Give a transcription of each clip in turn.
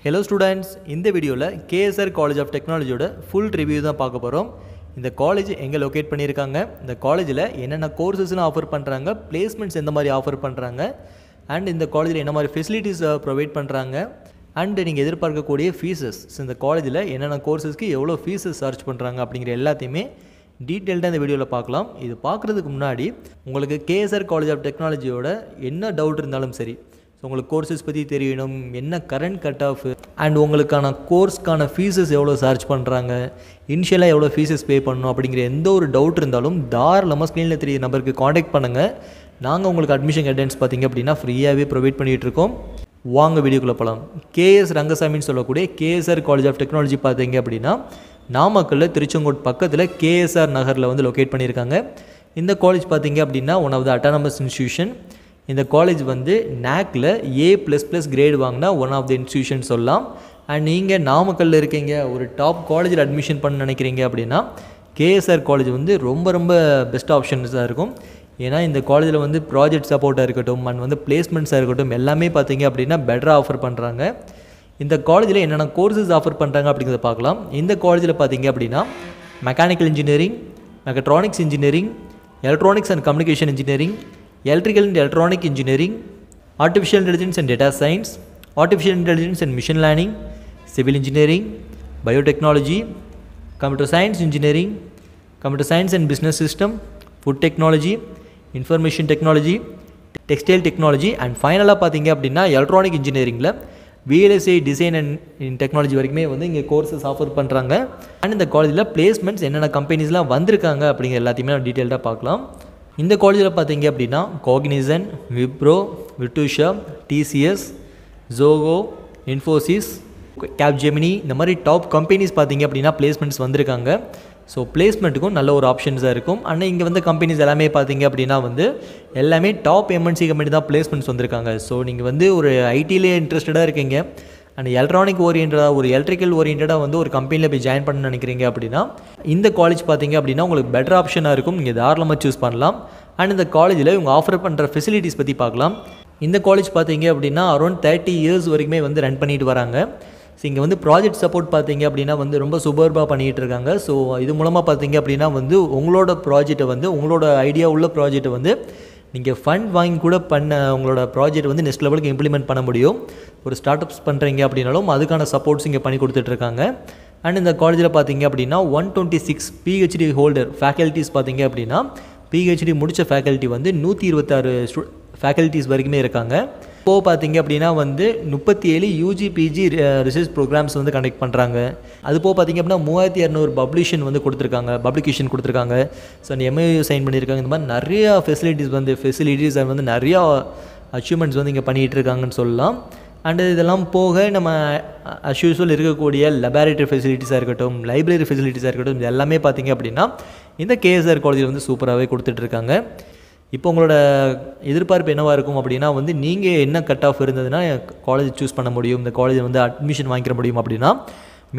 Hello students, இந்த வீடியோல KSR College of Technology ஓட full review தான் பார்க்க போறோம். இந்த காலேஜ் எங்க லொகேட் பண்ணிருக்காங்க, இந்த காலேஜ்ல என்னென்ன கோர்சஸ்லாம் ஆஃபர் பண்றாங்க, பிளேஸ்மெண்ட்ஸ் எந்த மாதிரி ஆஃபர் பண்றாங்க, and இந்த காலேஜ்ல என்ன மாதிரி ஃபெசிலிட்டிஸ் ப்ரொவைட் பண்றாங்க, and நீங்க எதிர்பார்க்கக்கூடிய ஃபீஸஸ், இந்த காலேஜ்ல என்னென்ன கோர்சஸ்க்கு எவ்வளவு ஃபீஸஸ் சார்ஜ் பண்றாங்க அப்படிங்கற எல்லாத்தையுமே டீடைல்டா இந்த வீடியோல பார்க்கலாம். இது பார்க்கிறதுக்கு முன்னாடி உங்களுக்கு KSR College of Technology ஓட என்ன டவுட் இருந்தாலும் சரி, ஸோ உங்களுக்கு கோர்சஸ் பற்றி தெரியணும், என்ன கரண்ட் கட் ஆஃப் அண்ட் உங்களுக்கான கோர்ஸ்க்கான ஃபீஸஸ் எவ்வளோ சார்ஜ் பண்ணுறாங்க, இனிஷியலாக எவ்வளோ ஃபீஸஸ் பே பண்ணணும் அப்படிங்கிற எந்த ஒரு டவுட் இருந்தாலும் தாராளமாக ஸ்க்ரீனில் தெரிய நம்பருக்கு காண்டாக்ட் பண்ணுங்கள். நாங்கள் உங்களுக்கு அட்மிஷன் கைடன்ஸ் பார்த்திங்க அப்படின்னா ஃப்ரீயாகவே ப்ரொவைட் பண்ணிகிட்ருக்கோம். வாங்க வீடியோக்குள்ளே போகலாம். KS ரங்கசாமின்னு சொல்லக்கூடிய KSR College of Technology பார்த்தீங்க அப்படின்னா நாமக்கல்லில் திருச்செங்கோடு பக்கத்தில் KSR நகரில் வந்து லொக்கேட் பண்ணியிருக்காங்க. இந்த காலேஜ் பார்த்தீங்க அப்படின்னா one of the autonomous institution. இந்த காலேஜ் வந்து NACல A++ கிரேட் வாங்கினா ஒன் ஆஃப் த இன்ஸ்டியூஷன் சொல்லலாம். அண்ட் நீங்கள் நாமக்கல்லில் இருக்கீங்க, ஒரு டாப் காலேஜில் அட்மிஷன் பண்ண நினைக்கிறீங்க அப்படின்னா KSR காலேஜ் வந்து ரொம்ப ரொம்ப பெஸ்ட் ஆப்ஷன்ஸாக இருக்கும். ஏன்னா இந்த காலேஜில் வந்து ப்ராஜெக்ட் சப்போர்ட்டாக இருக்கட்டும் அண்ட் வந்து பிளேஸ்மெண்ட்ஸாக இருக்கட்டும் எல்லாமே பார்த்தீங்க அப்படின்னா பெட்டராக ஆஃபர் பண்ணுறாங்க. இந்த காலேஜில் என்னென்ன கோர்சஸ் ஆஃபர் பண்ணுறாங்க அப்படிங்கிறத பார்க்கலாம். இந்த காலேஜில் பார்த்தீங்க அப்படின்னா mechanical engineering, mechatronics engineering, electronics and communication engineering, Electrical and Electronic Engineering, Artificial Intelligence and Data Science, Artificial Intelligence and Machine Learning, Civil Engineering, Biotechnology, Computer Science Engineering, Computer Science and Business System, Food Technology, Information Technology, Textile Technology and finally பார்த்தீங்க அப்படின்னா Electronic Engineeringல VLSI Design and Technology வரைக்குமே வந்து இங்கே courses offer பண்ணுறாங்க. And இந்த காலேஜில் placements என்னென்ன கம்பெனிஸ்லாம் வந்திருக்காங்க அப்படிங்கிற எல்லாத்தையுமே நம்ம டீட்டெயில்டாக பார்க்கலாம். இந்த காலேஜில் பார்த்தீங்க அப்படின்னா Cognizant, Wipro, Virtusa, TCS, Zoho, Infosys, Capgemini இந்த மாதிரி டாப் கம்பெனிஸ் பார்த்தீங்க அப்படின்னா பிளேஸ்மெண்ட்ஸ் வந்திருக்காங்க. ஸோ பிளேஸ்மெண்ட்டுக்கும் நல்ல ஒரு ஆப்ஷன்ஸாக இருக்கும். ஆனால் இங்கே வந்து கம்பெனிஸ் எல்லாமே பார்த்தீங்க அப்படின்னா வந்து எல்லாமே டாப் MNC கம்பெனி தான் பிளேஸ்மெண்ட்ஸ் வந்திருக்காங்க. ஸோ நீங்கள் வந்து ஒரு ஐடியிலே இன்ட்ரெஸ்டடாக இருக்கீங்க அண்ட் எலக்ட்ரானிக் ஓரியன்டாக ஒரு எலக்ட்ரிக்கல் ஓரியன்டாக வந்து ஒரு கம்பெனியில் போய் ஜாயின் பண்ண நினைக்கிறீங்க அப்படின்னா இந்த காலேஜ் பார்த்தீங்க அப்படின்னா உங்களுக்கு பெட்டர் ஆப்ஷனாக இருக்கும். நீங்கள் தாராளமாக சூஸ் பண்ணலாம். அண்ட் இந்த காலேஜில் இவங்க ஆஃபர் பண்ணுற ஃபெசிலிட்டிஸ் பற்றி பார்க்கலாம். இந்த காலேஜ் பார்த்தீங்க அப்படின்னா அரௌண்ட் 30 இயர்ஸ் வரைக்குமே வந்து ரன் பண்ணிட்டு வராங்க. ஸோ இங்கே வந்து ப்ராஜெக்ட் சப்போர்ட் பார்த்தீங்க அப்படின்னா வந்து ரொம்ப சூப்பர்பாக பண்ணிகிட்டு இருக்காங்க. ஸோ இது மூலமாக பார்த்தீங்க அப்படின்னா வந்து உங்களோட ப்ராஜெக்டை வந்து உங்களோட ஐடியா உள்ள ப்ராஜெக்டை வந்து நீங்கள் ஃபண்ட் வாங்கி கூட பண்ண உங்களோட ப்ராஜெக்ட் வந்து நெக்ஸ்ட் லெவலுக்கு இம்ப்ளிமெண்ட் பண்ண முடியும். ஒரு ஸ்டார்ட் அப்ஸ் பண்ணுறீங்க அப்படின்னாலும் அதுக்கான சப்போர்ட்ஸ் இங்கே பண்ணி கொடுத்துட்ருக்காங்க. அண்ட் இந்த காலேஜில் பார்த்தீங்க அப்படின்னா 126 PhD ஹோல்டர் ஃபேக்கல்ட்டிஸ் பார்த்தீங்க அப்படின்னா PhD முடித்த ஃபேக்கல்ட்டி வந்து 126 ஃபேக்கல்ட்டிஸ் வரைக்குமே இருக்காங்க. இப்போது பார்த்தீங்க அப்படின்னா வந்து 37 UG PG ரிசர்ச் ப்ரோக்ராம்ஸ் வந்து கண்டக்ட் பண்ணுறாங்க. அதுபோக பார்த்தீங்க அப்படின்னா 3200 பப்ளிகேஷன் கொடுத்துருக்காங்க. ஸோ அந்த MOU சைன் பண்ணியிருக்காங்க. இந்த மாதிரி நிறையா ஃபெசிலிட்டிஸ் வந்து நிறையா அச்சீவ்மெண்ட்ஸ் வந்து இங்கே பண்ணிகிட்டு இருக்காங்கன்னு சொல்லலாம். அண்டு இதெல்லாம் போக நம்ம அஸ்யூஸ்வல் இருக்கக்கூடிய லெபார்ட்டரி ஃபெசிலிட்டிஸாக இருக்கட்டும், லைப்ரரி ஃபெசிலிட்டிஸாக இருக்கட்டும், இது எல்லாமே பார்த்தீங்க அப்படின்னா இந்த KSR காலேஜில் வந்து சூப்பராகவே கொடுத்துட்ருக்காங்க. இப்போ உங்களோட எதிர்பார்ப்பு என்னவாக இருக்கும் அப்படின்னா வந்து நீங்கள் என்ன கட் ஆஃப் இருந்ததுன்னா காலேஜ் சூஸ் பண்ண முடியும், இந்த காலேஜ் வந்து அட்மிஷன் வாங்கிக்க முடியும் அப்படின்னா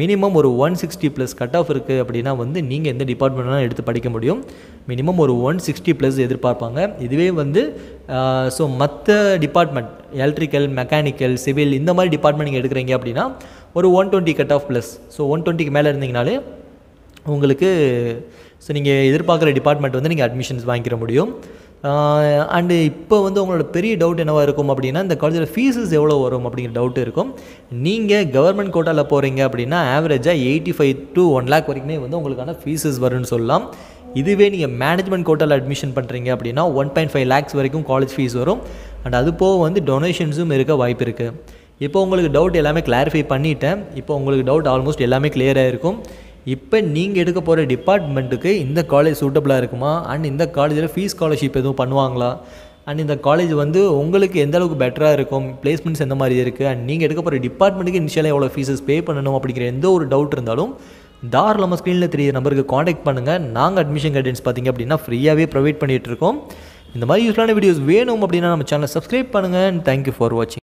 மினிமம் ஒரு 160+ கட் ஆஃப் இருக்குது அப்படின்னா வந்து நீங்கள் எந்த டிபார்ட்மெண்ட்லாம் எடுத்து படிக்க முடியும். மினிமம் ஒரு 160+ எதிர்பார்ப்பாங்க. இதுவே வந்து ஸோ மற்ற டிபார்ட்மெண்ட் எலக்ட்ரிக்கல், மெக்கானிக்கல், சிவில் இந்த மாதிரி டிபார்ட்மெண்ட் நீங்கள் எடுக்கிறீங்க அப்படின்னா ஒரு 120 கட் ஆஃப் ப்ளஸ். ஸோ 120க்கு மேலே இருந்தீங்கனாலே உங்களுக்கு ஸோ நீங்கள் எதிர்பார்க்குற டிபார்ட்மெண்ட் வந்து நீங்கள் அட்மிஷன்ஸ் வாங்கிக்கிற முடியும். அண்டு இப்போ வந்து உங்களோட பெரிய டவுட் என்னவாக இருக்கும் அப்படின்னா இந்த காலேஜில் ஃபீஸஸ் எவ்வளோ வரும் அப்படிங்கிற டவுட் இருக்கும். நீங்கள் கவர்மெண்ட் கோட்டாவில் போகிறீங்க அப்படின்னா ஆவரேஜாக 85 to 1 lakh வரைக்குமே வந்து உங்களுக்கான ஃபீஸஸ் வரும்னு சொல்லலாம். இதுவே நீங்கள் மேனேஜ்மெண்ட் கோட்டாவில் அட்மிஷன் பண்ணுறீங்க அப்படின்னா 1.5 lakhs வரைக்கும் காலேஜ் ஃபீஸ் வரும். அண்ட் அது போக வந்து டொனேஷன்ஸும் இருக்க வாய்ப்பு இருக்குது. இப்போ உங்களுக்கு டவுட் எல்லாமே கிளாரிஃபை பண்ணிட்டேன். இப்போ உங்களுக்கு டவுட் ஆல்மோஸ்ட் எல்லாமே கிளியராக இருக்கும். இப்போ நீங்கள் எடுக்க போகிற டிபார்ட்மெண்ட்டுக்கு இந்த காலேஜ் சூட்டபுளாக இருக்குமா, அண்ட் இந்த காலேஜில் ஃபீஸ் ஸ்காலர்ஷிப் எதுவும் பண்ணுவாங்களா, அண்ட் இந்த காலேஜ் வந்து உங்களுக்கு எந்த அளவுக்கு பெட்டராக இருக்கும், பிளேஸ்மெண்ட்ஸ் எந்த மாதிரி இருக்குது, அண்ட் நீங்கள் எடுக்க போகிற டிபார்ட்மெண்ட்டுக்கு இனிஷியலாக எவ்வளோ ஃபீஸஸ் பே பண்ணணும் அப்படிங்கிற எந்த ஒரு டவுட் இருந்தாலும் தாராளமாக ஸ்க்ரீனில் தெரிய நம்பருக்கு காண்டாக்ட் பண்ணுங்கள். நாங்கள் அட்மிஷன் கைடன்ஸ் பார்த்திங்க அப்படின்னா ஃப்ரீயாகவே ப்ரொவைட் பண்ணிகிட்ருக்கோம். இந்த மாதிரி யூஸ்ஃபுல்லான வீடியோஸ் வேணும் அப்படின்னா நம்ம சேனலை சப்ஸ்கிரைப் பண்ணுங்கள். அண்ட் தேங்க்யூ ஃபார் வாட்சிங்.